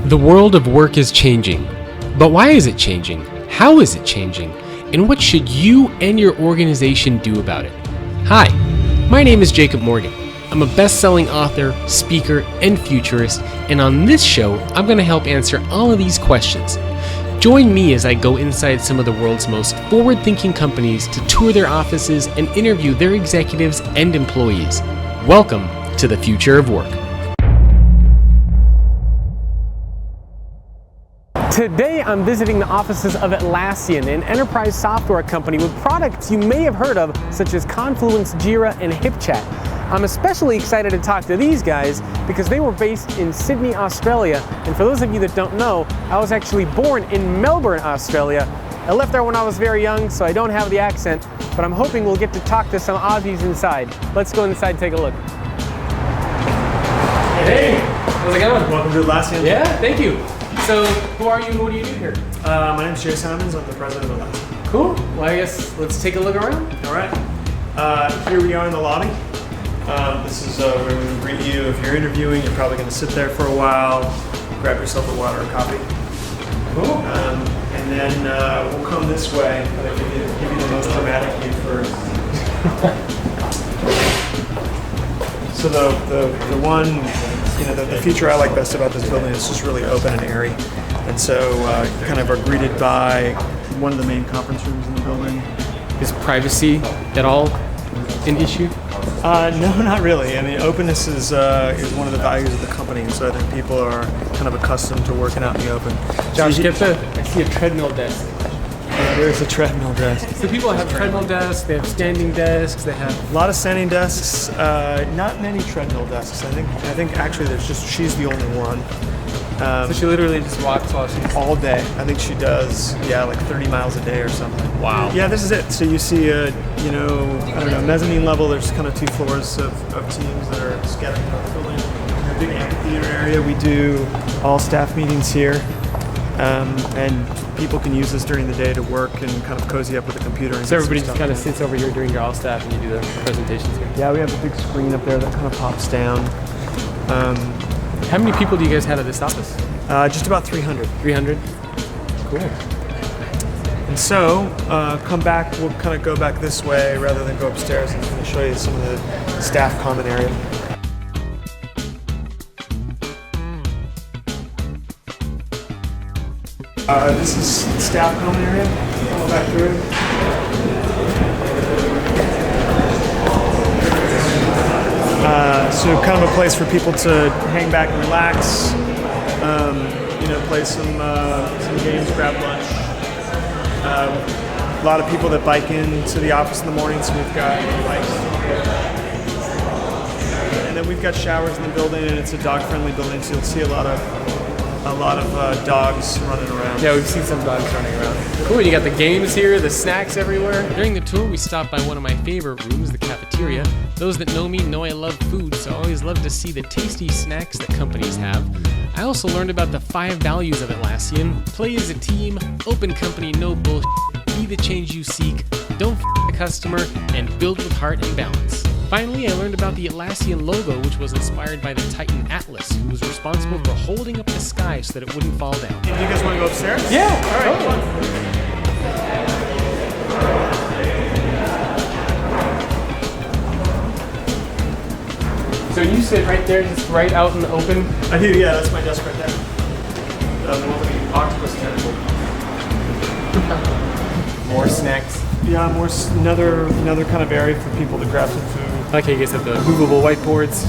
The world of work is changing. But why is it changing? How is it changing? And what should you and your organization do about it? Hi, my name is Jacob Morgan. I'm a best-selling author, speaker, and futurist, and on this show, I'm going to help answer all of these questions. Join me as I go inside some of the world's most forward-thinking companies to tour their offices and interview their executives and employees. Welcome to the future of work. Today, I'm visiting the offices of Atlassian, an enterprise software company with products you may have heard of, such as Confluence, JIRA, and HipChat. I'm especially excited to talk to these guys because they were based in Sydney, Australia. And for those of you that don't know, I was actually born in Melbourne, Australia. I left there when I was very young, so I don't have the accent, but I'm hoping we'll get to talk to some Aussies inside. Let's go inside and take a look. Hey, how's it going? Welcome to Atlassian. Yeah, thank you. So, who are you and what do you do here? My name is Jay Simons. I'm the president of Atlassian. Cool. Well, I guess let's take a look around. All right. Here we are in the lobby. This is where we would greet you. If you're interviewing, you're probably going to sit there for a while, grab yourself a water or coffee. Cool. And then we'll come this way. I'll give you the most dramatic view first. So the one, the feature I like best about this building is just really open and airy. And so kind of are greeted by one of the main conference rooms in the building. Is privacy at all an issue? No, not really. I mean, openness is one of the values of the company, and so I think people are kind of accustomed to working out in the open. Josh, I see a treadmill desk. There's a treadmill desk. So people have treadmill desks, they have standing desks, they have... A lot of standing desks, not many treadmill desks. I think actually she's the only one. So she literally just walks while she's... All day. I think she does, like 30 miles a day or something. Wow. Yeah, this is it. So you see mezzanine level, there's kind of 2 floors of teams that are scattered throughout the building. In a big amphitheater area, we do all staff meetings here. And people can use this during the day to work and kind of cozy up with the computer. And so everybody just kind of sits over here during your all staff and you do the presentations here? Yeah, we have a big screen up there that kind of pops down. How many people do you guys have at this office? Just about 300. 300? Cool. And so, come back, we'll kind of go back this way rather than go upstairs and kind of show you some of the staff common area. This is staff common area. Go back through. So kind of a place for people to hang back and relax, play some games, grab lunch. A lot of people that bike into the office in the morning, so we've got bikes. And then we've got showers in the building, and it's a dog-friendly building, so you'll see a lot of dogs running around. Yeah, we've seen some dogs running around. Cool, you got the games here, the snacks everywhere. During the tour, we stopped by one of my favorite rooms, the cafeteria. Those that know me know I love food, so I always love to see the tasty snacks that companies have. I also learned about the 5 values of Atlassian. Play as a team, open company, no bullshit, be the change you seek, don't the customer, and build with heart and balance. Finally, I learned about the Atlassian logo, which was inspired by the Titan Atlas, who was responsible for holding up the sky so that it wouldn't fall down. Do you guys want to go upstairs? Yeah, all right. Totally. So you sit right there, just right out in the open? I do, yeah, that's my desk right there. The one with the octopus tentacle. More snacks. Yeah, another kind of area for people to grab some food. Okay, you guys have the movable whiteboards.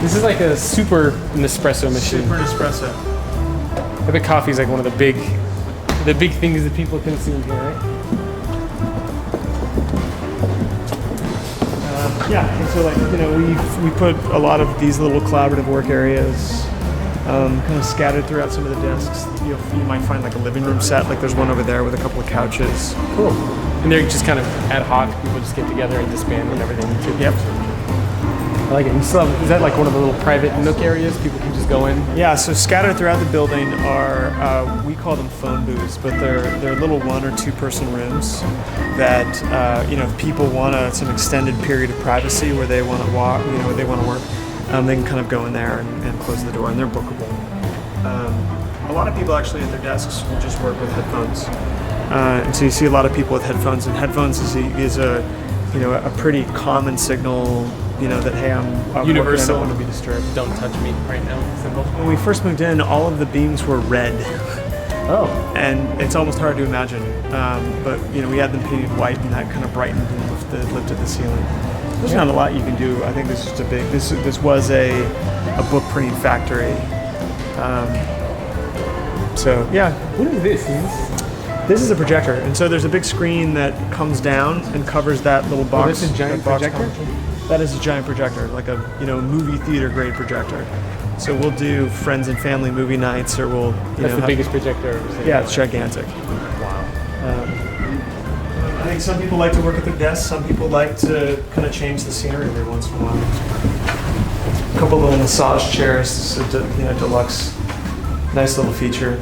This is like a super Nespresso machine. Super Nespresso. I bet coffee is like one of the big things that people consume here, right? Yeah, and so we put a lot of these little collaborative work areas kind of scattered throughout some of the desks. You might find like a living room set, like there's one over there with a couple of couches. Cool. And they're just kind of ad hoc. People just get together and disband and everything too. Yep. I like it. You still have, is that like one of the little private nook areas people can just go in? Yeah, so scattered throughout the building are, we call them phone booths, but they're little 1 or 2 person rooms that, if people want some extended period of privacy where they want to walk, they want to work, they can kind of go in there and close the door, and they're bookable. A lot of people actually at their desks will just work with headphones. And so you see a lot of people with headphones, and headphones is a pretty common signal, that hey, I'm Universal. working, I don't want to be disturbed. Don't touch me right now. Symbol. When we first moved in, all of the beams were red. Oh. And it's almost hard to imagine. But we had them painted white, and that kind of brightened and lifted the ceiling. There's not a lot you can do. I think this is just this was a book printing factory. So yeah. What is this? This is a projector, and so there's a big screen that comes down and covers that little box. Oh, this is a giant projector? That is a giant projector, like a movie theater grade projector. So we'll do friends and family movie nights, or we'll That's the biggest projector I've ever seen. Yeah, it's gigantic. Wow. I think some people like to work at their desks. Some people like to kind of change the scenery every once in a while. A couple little massage chairs, deluxe, nice little feature.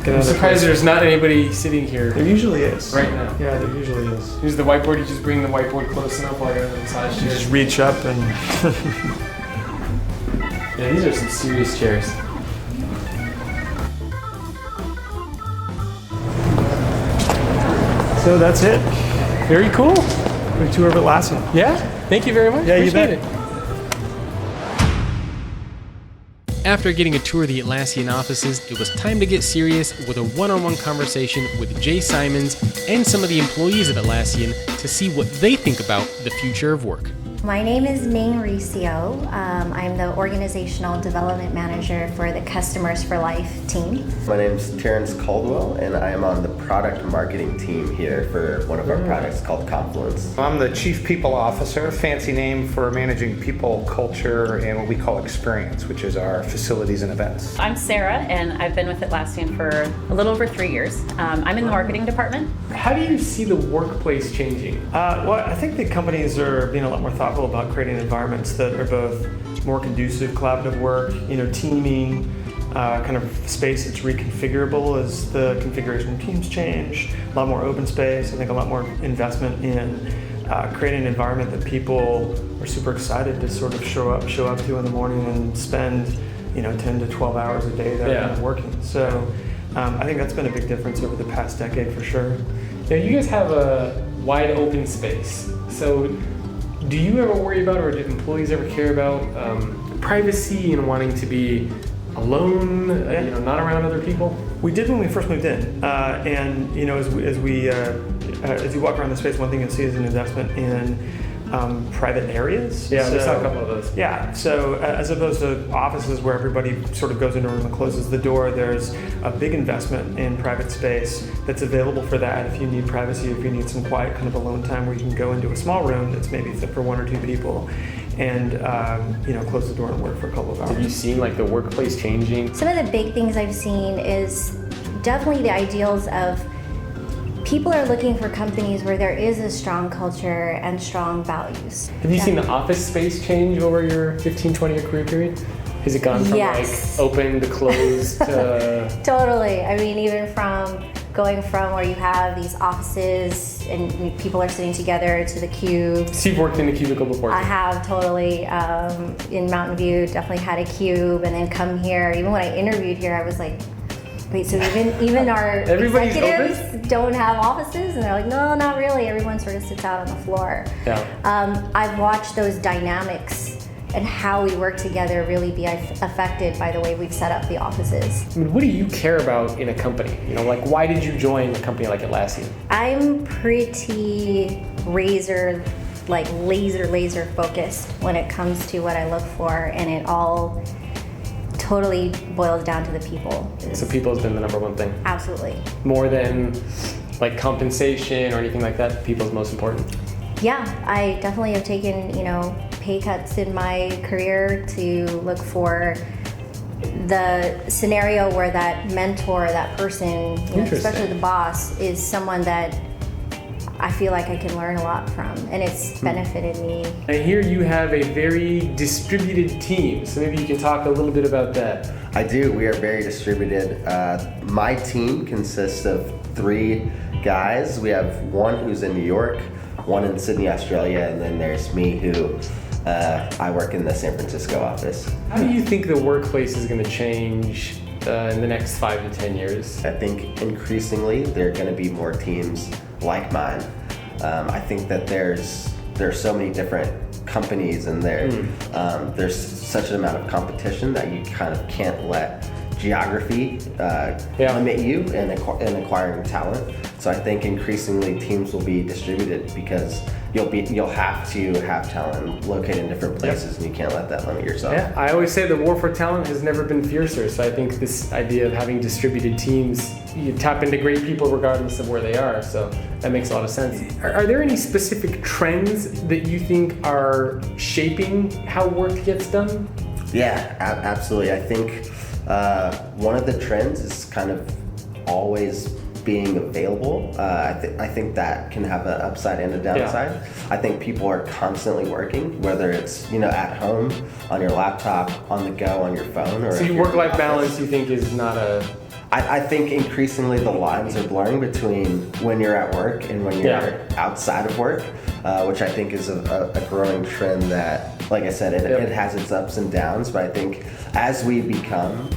I'm surprised there's not anybody sitting here. There usually is. Right now. Yeah, there usually is. Here's the whiteboard. You just bring the whiteboard close enough while you're in the massage chair. You just reach up and... Yeah, these are some serious chairs. So that's it. Very cool. We tour of Atlassian. Yeah, thank you very much. Yeah, you Appreciate bet. it. After getting a tour of the Atlassian offices, it was time to get serious with a one-on-one conversation with Jay Simons and some of the employees at Atlassian to see what they think about the future of work. My name is Ning Ricio. I'm the Organizational Development Manager for the Customers for Life team. My name is Terrence Caldwell, and I am on the product marketing team here for one of our products called Confluence. I'm the Chief People Officer, fancy name for managing people, culture, and what we call experience, which is our facilities and events. I'm Sarah, and I've been with Atlassian for a little over 3 years. I'm in the marketing department. How do you see the workplace changing? Well, I think the companies are being a lot more thoughtful about creating environments that are both more conducive, collaborative work, teaming, kind of space that's reconfigurable as the configuration of teams change, a lot more open space, I think a lot more investment in creating an environment that people are super excited to sort of show up to in the morning and spend 10 to 12 hours a day there kind of working. So I think that's been a big difference over the past decade for sure. Now, you guys have a wide open space. So do you ever worry about, or do employees ever care about privacy and wanting to be alone, not around other people? We did when we first moved in, and as you walk around the space, one thing you'll see is an investment in private areas. Yeah, we saw a couple of those. Yeah, so as opposed to offices where everybody sort of goes into a room and closes the door, there's a big investment in private space that's available for that if you need privacy, if you need some quiet kind of alone time where you can go into a small room that's maybe fit for 1 or 2 people and close the door and work for a couple of hours. Have you seen the workplace changing? Some of the big things I've seen is definitely the ideals of people are looking for companies where there is a strong culture and strong values. Have you seen the office space change over your 15, 20-year career period? Has it gone from Yes. open to closed to... Totally. I mean, even from going from where you have these offices and people are sitting together to the cubes. So you've worked in a cubicle before? I have totally. In Mountain View, definitely had a cube, and then come here. Even when I interviewed here, I was like, wait, so even our executives don't have offices? And they're like, no, not really. Everyone sort of sits out on the floor. Yeah. I've watched those dynamics and how we work together really be affected by the way we've set up the offices. I mean, what do you care about in a company? Why did you join a company like Atlassian? I'm pretty laser focused when it comes to what I look for, and it all totally boils down to the people. So people has been the number one thing? Absolutely. More than compensation or anything like that, people is most important? Yeah, I definitely have taken, pay cuts in my career to look for the scenario where that mentor, that person, especially the boss, is someone that I feel like I can learn a lot from, and it's benefited me. I hear you have a very distributed team, so maybe you can talk a little bit about that. I do. We are very distributed. My team consists of 3 guys. We have one who's in New York, one in Sydney, Australia, and then there's me who I work in the San Francisco office. How do you think the workplace is going to change in the next 5 to 10 years? I think increasingly there are going to be more teams like mine. I think that there's so many different companies in there. There's such an amount of competition that you kind of can't let geography limit you in acquiring talent. So I think increasingly teams will be distributed because you'll have to have talent located in different places, and you can't let that limit yourself. Yeah, I always say the war for talent has never been fiercer. So I think this idea of having distributed teams, you tap into great people regardless of where they are. So that makes a lot of sense. Are there any specific trends that you think are shaping how work gets done? Yeah, absolutely. I think one of the trends is kind of always being available. I think that can have an upside and a downside. Yeah. I think people are constantly working, whether it's at home, on your laptop, on the go, on your phone. Or so your work-life balance, you think, is not a... I think increasingly the lines are blurring between when you're at work and when you're outside of work, which I think is a growing trend that, like I said, it has its ups and downs, but I think as we become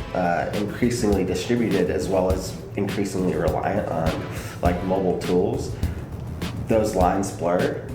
increasingly distributed as well as increasingly reliant on like mobile tools, those lines blur.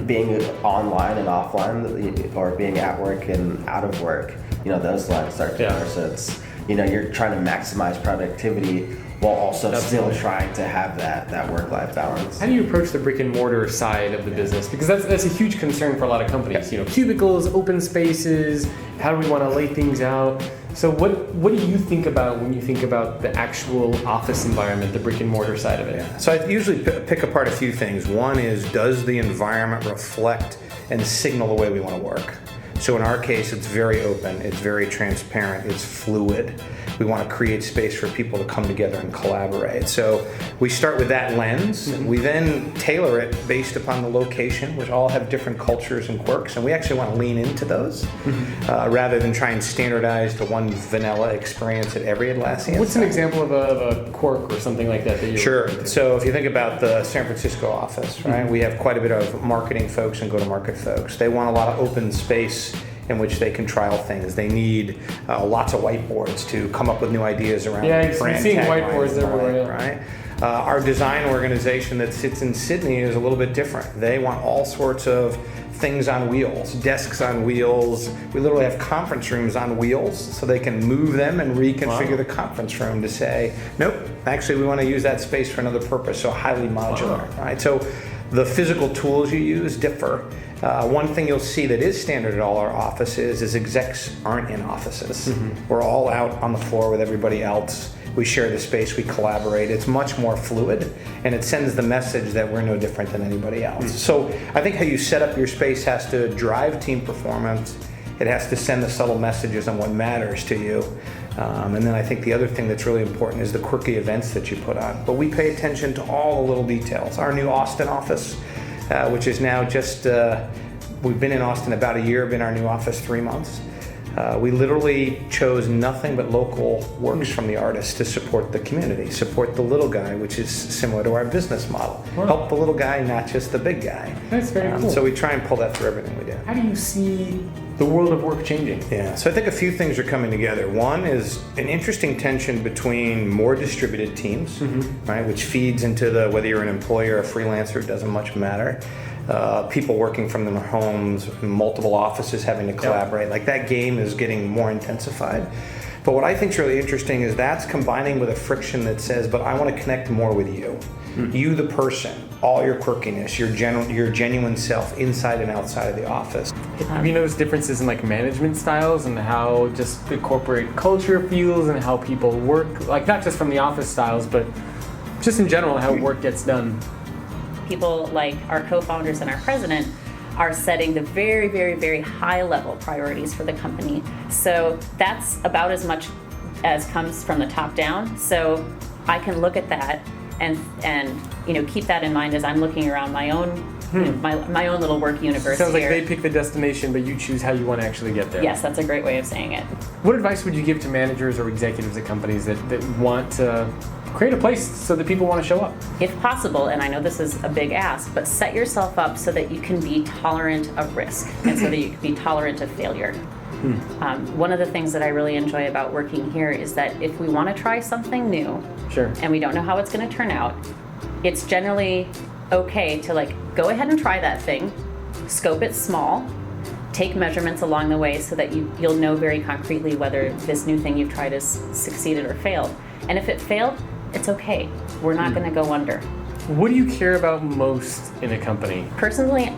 Being online and offline, or being at work and out of work, those lines start to blur. So it's you're trying to maximize productivity while also still trying to have that work-life balance. How do you approach the brick and mortar side of the business? Because that's a huge concern for a lot of companies. Cubicles, open spaces. How do we want to lay things out? So what do you think about when you think about the actual office environment, the brick and mortar side of it? Yeah. So I usually pick apart a few things. One is, does the environment reflect and signal the way we want to work? So in our case, it's very open, it's very transparent, it's fluid. We want to create space for people to come together and collaborate. So we start with that lens. We then tailor it based upon the location, which all have different cultures and quirks, and we actually want to lean into those rather than try and standardize to one vanilla experience at every Atlassian. What's an example of a quirk or something like that you're Sure. So if you think about the San Francisco office, right, we have quite a bit of marketing folks and go-to-market folks. They want a lot of open space in which they can trial things. They need lots of whiteboards to come up with new ideas around brand seeing taglines whiteboards everywhere, right? Our design organization that sits in Sydney is a little bit different. They want all sorts of things on wheels, desks on wheels. We literally have conference rooms on wheels so they can move them and reconfigure the conference room to say, nope, actually we want to use that space for another purpose, so highly modular, right? So the physical tools you use differ. One thing you'll see that is standard at all our offices is execs aren't in offices. We're all out on the floor with everybody else. We share the space, we collaborate. It's much more fluid, and it sends the message that we're no different than anybody else. So I think how you set up your space has to drive team performance. It has to send the subtle messages on what matters to you. And then I think the other thing that's really important is the quirky events that you put on. But we pay attention to all the little details. Our new Austin office, which is now just, we've been in Austin about a year, been our new office 3 months. We literally chose nothing but local works from the artists to support the community, support the little guy, which is similar to our business model. Wow. Help the little guy, not just the big guy. That's very cool. So we try and pull that through everything we do. How do you see the world of work changing? Yeah, so I think a few things are coming together. One is an interesting tension between more distributed teams, right, which feeds into the whether you're an employer or a freelancer, it doesn't much matter. People working from their homes, multiple offices having to collaborate. Like that game is getting more intensified. But what I think is really interesting is that's combining with a friction that says, but I want to connect more with you. You, the person, all your quirkiness, your genuine self inside and outside of the office. Have you noticed differences in like management styles and how just the corporate culture feels and how people work? Like not just from the office styles, but just in general, how work gets done. People like our co-founders and our president are setting the very, very, very high level priorities for the company. So that's about as much as comes from the top down. So I can look at that and keep that in mind as I'm looking around my own my own little work universe. Sounds here. like they pick the destination, but you choose how you want to actually get there. Yes, that's a great way of saying it. What advice would you give to managers or executives at companies that want to create a place so that people want to show up. If possible, and I know this is a big ask, but set yourself up so that you can be tolerant of risk and so that you can be tolerant of failure. One of the things that I really enjoy about working here is that if we want to try something new, Sure. and we don't know how it's going to turn out, it's generally okay to like go ahead and try that thing, scope it small, take measurements along the way so that you'll know very concretely whether this new thing you've tried has succeeded or failed. And if it failed, it's okay. We're not going to go under. What do you care about most in a company? Personally,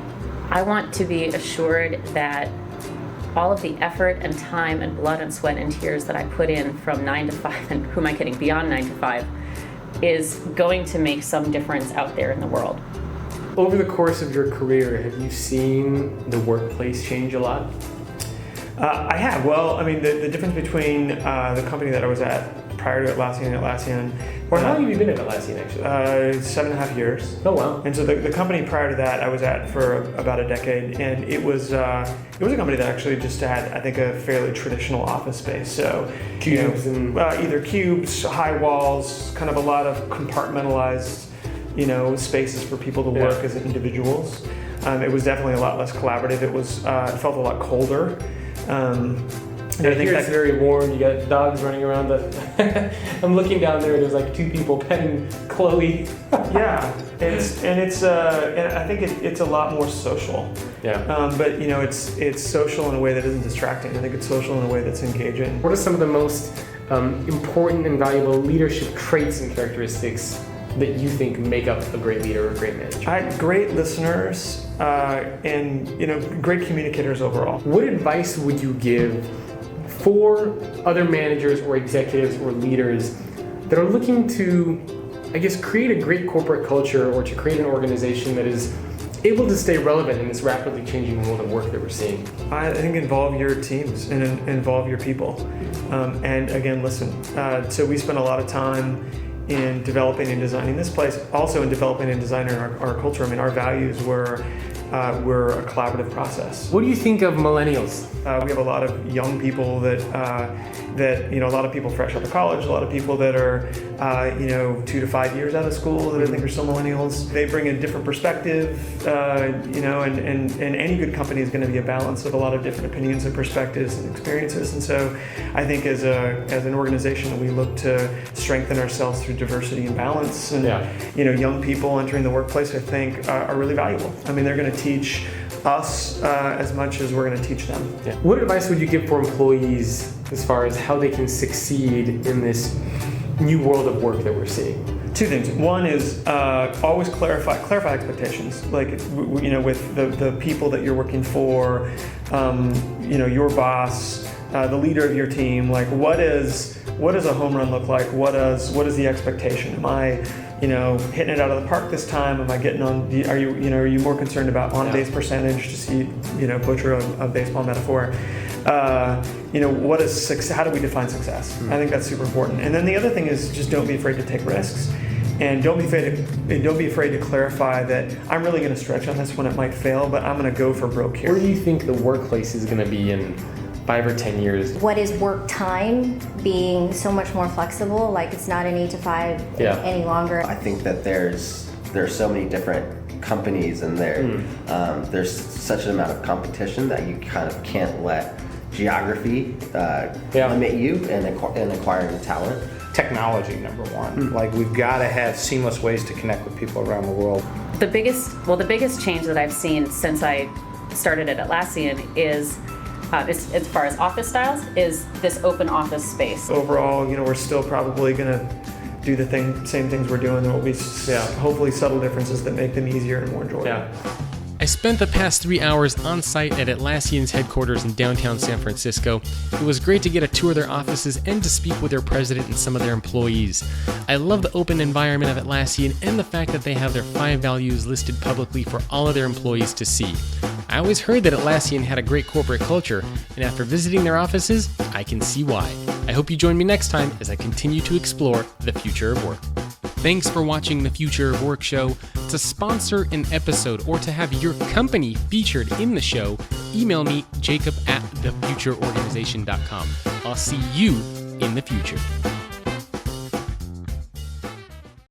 I want to be assured that all of the effort and time and blood and sweat and tears that I put in from 9 to 5, and who am I kidding, beyond 9 to 5, is going to make some difference out there in the world. Over the course of your career, have you seen the workplace change a lot? I have. Well, I mean, the difference between the company that I was at prior to Atlassian. Or how long have you been at Atlassian, actually? 7.5 years. Oh, wow. And so the company prior to that I was at for about a decade, and it was a company that actually just had, I think, a fairly traditional office space. So Cubes and either cubes, high walls, kind of a lot of compartmentalized, spaces for people to work as individuals. It was definitely a lot less collaborative. It felt a lot colder. And I think that's very warm. You got dogs running around. I'm looking down there. There's like 2 people petting Chloe. Yeah, and I think it's a lot more social. Yeah. But it's social in a way that isn't distracting. I think it's social in a way that's engaging. What are some of the most important and valuable leadership traits and characteristics that you think make up a great leader or a great manager? Great listeners and great communicators overall. What advice would you give for other managers or executives or leaders that are looking to, I guess, create a great corporate culture or to create an organization that is able to stay relevant in this rapidly changing world of work that we're seeing? I think involve your teams and involve your people. And again, listen. So we spend a lot of time in developing and designing this place, also in developing and designing our culture. I mean, our values were a collaborative process. What do you think of millennials? We have a lot of young people that a lot of people fresh out of college, a lot of people that are 2 to 5 years out of school that I think are still millennials. They bring a different perspective, and any good company is going to be a balance of a lot of different opinions and perspectives and experiences. And so I think as an organization, we look to strengthen ourselves through diversity and balance. And young people entering the workplace, I think, are really valuable. I mean, they're going to teach us as much as we're going to teach them. Yeah. What advice would you give for employees as far as how they can succeed in this new world of work that we're seeing? 2 things. One is always clarify expectations. Like with the people that you're working for, your boss, the leader of your team. Like what does a home run look like? What is the expectation? Am I hitting it out of the park this time? Am I getting on? Are you more concerned about on-base percentage? Just butcher a baseball metaphor. What is success? How do we define success? I think that's super important. And then the other thing is just don't be afraid to take risks, and don't be afraid to clarify that I'm really going to stretch on this when it might fail, but I'm going to go for broke here. Where do you think the workplace is going to be in 5 or 10 years? What is work time being so much more flexible? Like it's not an 8 to 5 any longer. I think that there's so many different companies and there's such an amount of competition that you kind of can't let geography limit you in acquiring talent. Technology, number one. Like we've got to have seamless ways to connect with people around the world. The biggest change that I've seen since I started at Atlassian is as far as office styles, is this open office space. Overall, we're still probably going to do the same things we're doing. There will be hopefully subtle differences that make them easier and more enjoyable. Yeah. I spent the past 3 hours on site at Atlassian's headquarters in downtown San Francisco. It was great to get a tour of their offices and to speak with their president and some of their employees. I love the open environment of Atlassian and the fact that they have their 5 values listed publicly for all of their employees to see. I always heard that Atlassian had a great corporate culture, and after visiting their offices, I can see why. I hope you join me next time as I continue to explore the future of work. Thanks for watching the Future of Work show. To sponsor an episode or to have your company featured in the show, email me, jacob@thefutureorganization.com. I'll see you in the future.